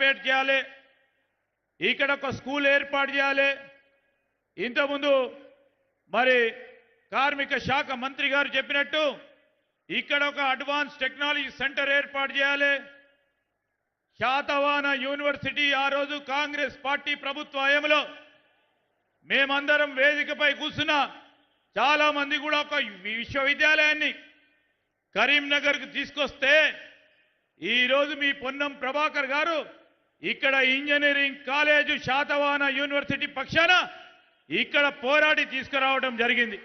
Create చేయాలి, ఇక్కడ ఒక స్కూల్ ఏర్పాటు చేయాలి. ఇంతకుముందు మరి కార్మిక శాఖ మంత్రి గారు చెప్పినట్టు ఇక్కడ ఒక అడ్వాన్స్ టెక్నాలజీ సెంటర్ ఏర్పాటు చేయాలి. శాతవాహన యూనివర్సిటీ ఆ రోజు కాంగ్రెస్ పార్టీ ప్రభుత్వ హయాంలో మేమందరం వేదికపై కూర్చున్న చాలా మంది కూడా ఒక విశ్వవిద్యాలయాన్ని కరీంనగర్కు తీసుకొస్తే ఈరోజు మీ పొన్నం ప్రభాకర్ గారు ఇక్కడ ఇంజనీరింగ్ కాలేజు శాతవాహన యూనివర్సిటీ పక్షాన ఇక్కడ పోరాడి తీసుకురావడం జరిగింది.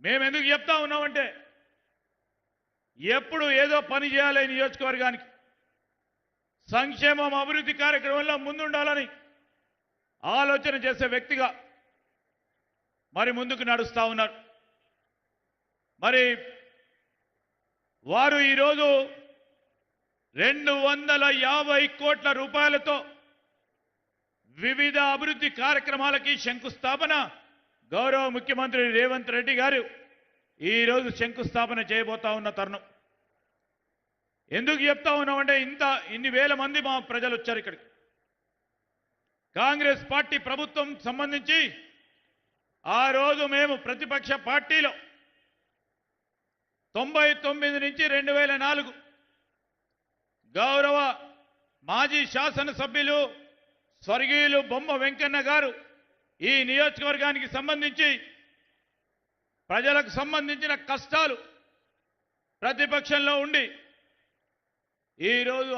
మేము ఎందుకు చెప్తా ఉన్నామంటే ఎప్పుడు ఏదో పని చేయాలి నియోజకవర్గానికి, సంక్షేమం అభివృద్ధి కార్యక్రమంలో ముందుండాలని ఆలోచన చేసే వ్యక్తిగా మరి ముందుకు నడుస్తూ ఉన్నారు. మరి వారు ఈరోజు 250 కోట్ల రూపాయలతో వివిధ అభివృద్ధి కార్యక్రమాలకి శంకుస్థాపన గౌరవ ముఖ్యమంత్రి రేవంత్ రెడ్డి గారు ఈరోజు శంకుస్థాపన చేయబోతా ఉన్న తరుణం. ఎందుకు చెప్తా ఉన్నామంటే ఇన్ని వేల మంది మా ప్రజలు వచ్చారు ఇక్కడికి. కాంగ్రెస్ పార్టీ ప్రభుత్వం సంబంధించి ఆ రోజు మేము ప్రతిపక్ష పార్టీలో 99 నుంచి 2004 గౌరవ మాజీ శాసనసభ్యులు స్వర్గీయులు బొమ్మ వెంకన్న గారు ఈ నియోజకవర్గానికి సంబంధించి ప్రజలకు సంబంధించిన కష్టాలు ప్రతిపక్షంలో ఉండి ఈరోజు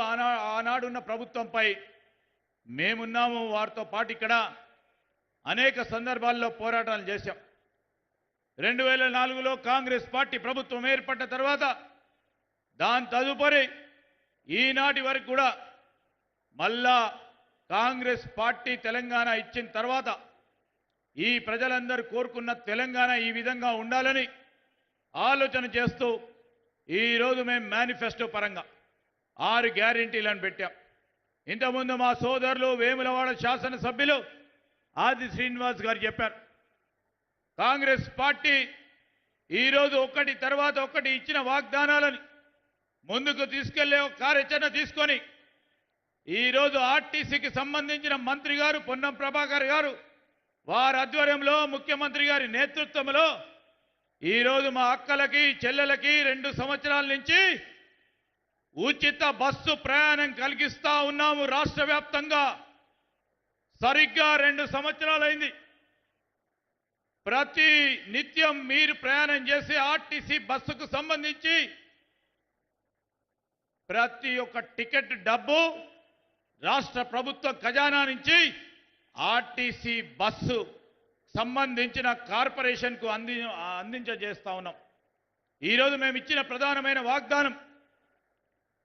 ఆనాడున్న ప్రభుత్వంపై మేమున్నాము. వారితో పాటు ఇక్కడ అనేక సందర్భాల్లో పోరాటాలు చేశాం. 2004లో కాంగ్రెస్ పార్టీ ప్రభుత్వం ఏర్పడ్డ తర్వాత దాని తదుపరి ఈనాటి వరకు కూడా మళ్ళా కాంగ్రెస్ పార్టీ తెలంగాణ ఇచ్చిన తర్వాత ఈ ప్రజలందరూ కోరుకున్న తెలంగాణ ఈ విధంగా ఉండాలని ఆలోచన చేస్తూ ఈరోజు మేము మేనిఫెస్టో పరంగా 6 గ్యారెంటీలను పెట్టాం. ఇంతకుముందు మా సోదరులు వేములవాడ శాసనసభ్యులు ఆది శ్రీనివాస్ గారు చెప్పారు. కాంగ్రెస్ పార్టీ ఈరోజు ఒకటి తర్వాత ఒకటి ఇచ్చిన వాగ్దానాలను ముందుకు తీసుకెళ్లే ఒక కార్యాచరణ తీసుకొని ఈరోజు ఆర్టీసీకి సంబంధించిన మంత్రి గారు పొన్నం ప్రభాకర్ గారు వారి ఆధ్వర్యంలో ముఖ్యమంత్రి గారి నేతృత్వంలో ఈరోజు మా అక్కలకి చెల్లెలకి 2 సంవత్సరాల నుంచి ఉచిత బస్సు ప్రయాణం కలిగిస్తా ఉన్నాము. రాష్ట్ర వ్యాప్తంగా సరిగ్గా 2 సంవత్సరాలైంది. ప్రతి నిత్యం మీరు ప్రయాణం చేసే ఆర్టీసీ బస్సుకు సంబంధించి ప్రతి ఒక్క టికెట్ డబ్బు రాష్ట్ర ప్రభుత్వ ఖజానా నుంచి ఆర్టీసీ బస్సు సంబంధించిన కార్పొరేషన్కు అందించేస్తా ఉన్నాం. ఈరోజు మేము ఇచ్చిన ప్రధానమైన వాగ్దానం.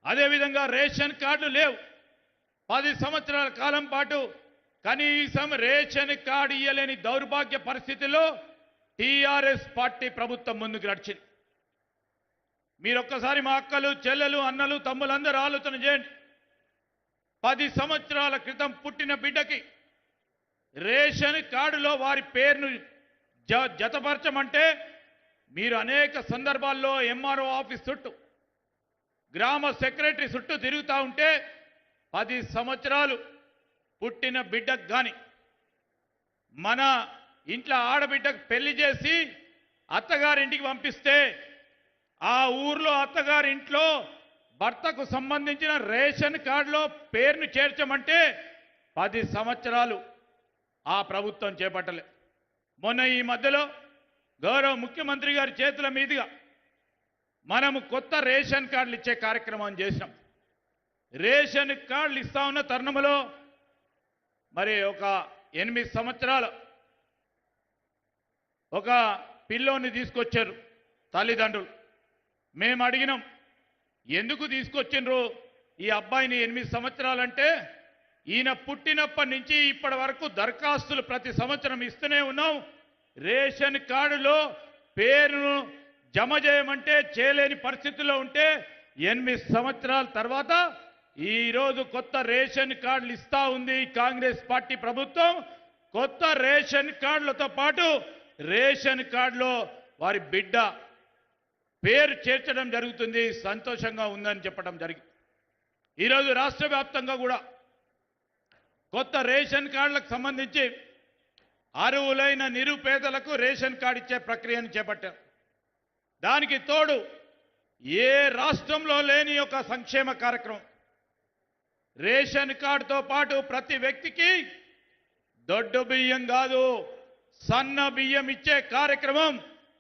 అదేవిధంగా రేషన్ కార్డులు లేవు. 10 సంవత్సరాల కాలం పాటు కనీసం రేషన్ కార్డు ఇయ్యలేని దౌర్భాగ్య పరిస్థితుల్లో టీఆర్ఎస్ పార్టీ ప్రభుత్వం ముందుకు నడిచింది. మీరొక్కసారి మా అక్కలు చెల్లెలు అన్నలు తమ్ములందరూ ఆలోచన చేయండి. 10 సంవత్సరాల క్రితం పుట్టిన బిడ్డకి రేషన్ కార్డులో వారి పేరును జతపరచమంటే మీరు అనేక సందర్భాల్లో ఎంఆర్ఓ ఆఫీస్ చుట్టూ గ్రామ సెక్రటరీ చుట్టూ తిరుగుతూ ఉంటే 10 సంవత్సరాలు పుట్టిన బిడ్డకు కానీ మన ఇంట్లో ఆడబిడ్డకు పెళ్లి చేసి అత్తగారింటికి పంపిస్తే ఆ ఊర్లో అత్తగారింట్లో భర్తకు సంబంధించిన రేషన్ కార్డులో పేరును చేర్చమంటే 10 సంవత్సరాలు ఆ ప్రభుత్వం చేపట్టలే. మొన్న ఈ మధ్యలో గౌరవ ముఖ్యమంత్రి గారి చేతుల మీదుగా మనము కొత్త రేషన్ కార్డులు ఇచ్చే కార్యక్రమం చేసినాం. రేషన్ కార్డులు ఇస్తా ఉన్న తరుణంలో మరి ఒక 8 సంవత్సరాలు ఒక పిల్లోని తీసుకొచ్చారు తల్లిదండ్రులు. మేము అడిగినాం, ఎందుకు తీసుకొచ్చిండ్రు ఈ అబ్బాయిని 8 సంవత్సరాలంటే ఈయన పుట్టినప్పటి నుంచి ఇప్పటి వరకు దరఖాస్తులు ప్రతి సంవత్సరం ఇస్తూనే ఉన్నాం. రేషన్ కార్డులో పేరును జమ చేయమంటే చేయలేని పరిస్థితుల్లో ఉంటే 8 సంవత్సరాల తర్వాత ఈరోజు కొత్త రేషన్ కార్డులు ఇస్తా ఉంది కాంగ్రెస్ పార్టీ ప్రభుత్వం. కొత్త రేషన్ కార్డులతో పాటు రేషన్ కార్డులో వారి బిడ్డ పేరు చేర్చడం జరుగుతుంది. సంతోషంగా ఉందని చెప్పడం జరిగింది. ఈరోజు రాష్ట్ర వ్యాప్తంగా కూడా కొత్త రేషన్ కార్డులకు సంబంధించి అర్హులైన నిరుపేదలకు రేషన్ కార్డు ఇచ్చే ప్రక్రియను చేపట్టారు. దానికి తోడు ఏ రాష్ట్రంలో లేని ఒక సంక్షేమ కార్యక్రమం, రేషన్ కార్డుతో పాటు ప్రతి వ్యక్తికి దొడ్డు బియ్యం కాదు సన్న బియ్యం ఇచ్చే కార్యక్రమం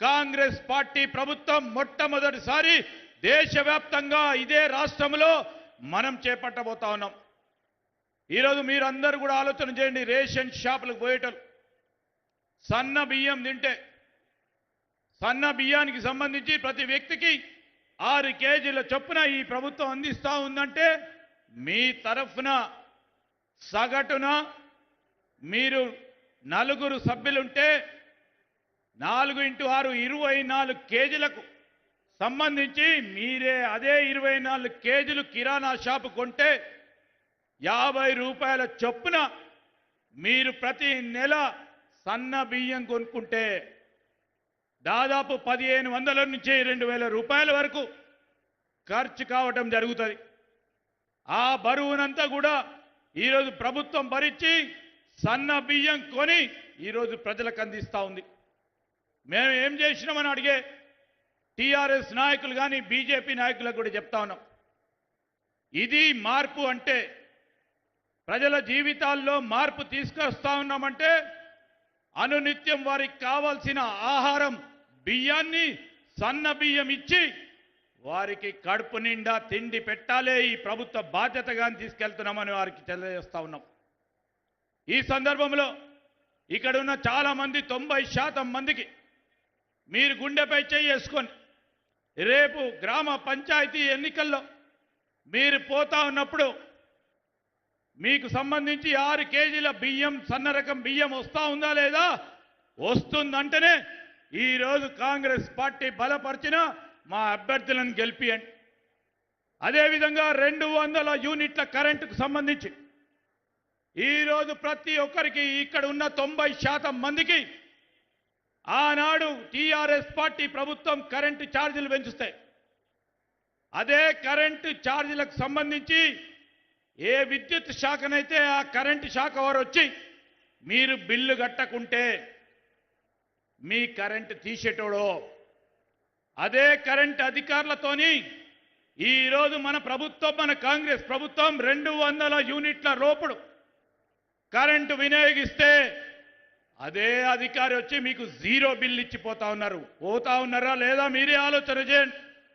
కాంగ్రెస్ పార్టీ ప్రభుత్వం మొట్టమొదటిసారి దేశవ్యాప్తంగా ఇదే రాష్ట్రంలో మనం చేపట్టబోతా ఉన్నాం. ఈరోజు మీరందరూ కూడా ఆలోచన చేయండి. రేషన్ షాపులకు పోయేటోళ్ళు సన్న బియ్యం తింటే సన్న బియ్యానికి సంబంధించి ప్రతి వ్యక్తికి 6 కేజీల చొప్పున ఈ ప్రభుత్వం అందిస్తూ ఉందంటే మీ తరఫున సగటున మీరు 4 సభ్యులుంటే 4 × 6 24 కేజీలకు సంబంధించి మీరే అదే 24 కేజీలు కిరాణా షాపు కొంటే 50 రూపాయల చొప్పున మీరు ప్రతి నెల సన్న బియ్యం కొనుక్కుంటే దాదాపు 1500 నుంచి 2000 రూపాయల వరకు ఖర్చు కావటం జరుగుతుంది. ఆ బరువునంతా కూడా ఈరోజు ప్రభుత్వం భరించి సన్న బియ్యం కొని ఈరోజు ప్రజలకు అందిస్తూ ఉంది. మేము ఏం చేసినామని అడిగే టీఆర్ఎస్ నాయకులు కానీ బీజేపీ నాయకులకు కూడా చెప్తా ఉన్నాం. ఇది మార్పు అంటే ప్రజల జీవితాల్లో మార్పు తీసుకొస్తా ఉన్నామంటే అనునిత్యం వారికి కావాల్సిన ఆహారం బియ్యాన్ని సన్న బియ్యం ఇచ్చి వారికి కడుపు నిండా తిండి పెట్టాలే ఈ ప్రభుత్వ బాధ్యతగా తీసుకెళ్తున్నామని వారికి తెలియజేస్తా ఉన్నాం. ఈ సందర్భంలో ఇక్కడ ఉన్న చాలా మంది 90% మందికి మీరు గుండెపై చేసుకొని రేపు గ్రామ పంచాయతీ ఎన్నికల్లో మీరు పోతా ఉన్నప్పుడు మీకు సంబంధించి 6 కేజీల బియ్యం సన్న రకం బియ్యం వస్తా ఉందా లేదా, వస్తుందంటేనే ఈరోజు కాంగ్రెస్ పార్టీ బలపరిచిన మా అభ్యర్థులను గెలిపియండి. అదేవిధంగా 200 యూనిట్ల కరెంటుకు సంబంధించి ఈరోజు ప్రతి ఒక్కరికి ఇక్కడ ఉన్న 90% మందికి ఆనాడు టీఆర్ఎస్ పార్టీ ప్రభుత్వం కరెంటు ఛార్జీలు పెంచుతాయి. అదే కరెంటు ఛార్జీలకు సంబంధించి ఏ విద్యుత్ శాఖనైతే ఆ కరెంటు శాఖ వారు వచ్చి మీరు బిల్లు కట్టకుంటే మీ కరెంటు తీసేటోడో అదే కరెంటు అధికారులతోని ఈరోజు మన ప్రభుత్వం మన కాంగ్రెస్ ప్రభుత్వం 200 యూనిట్ల లోపుడు కరెంటు వినియోగిస్తే అదే అధికారి వచ్చి మీకు 0 బిల్లు ఇచ్చిపోతా ఉన్నారు. పోతా ఉన్నారా లేదా మీరే ఆలోచన చేయండి.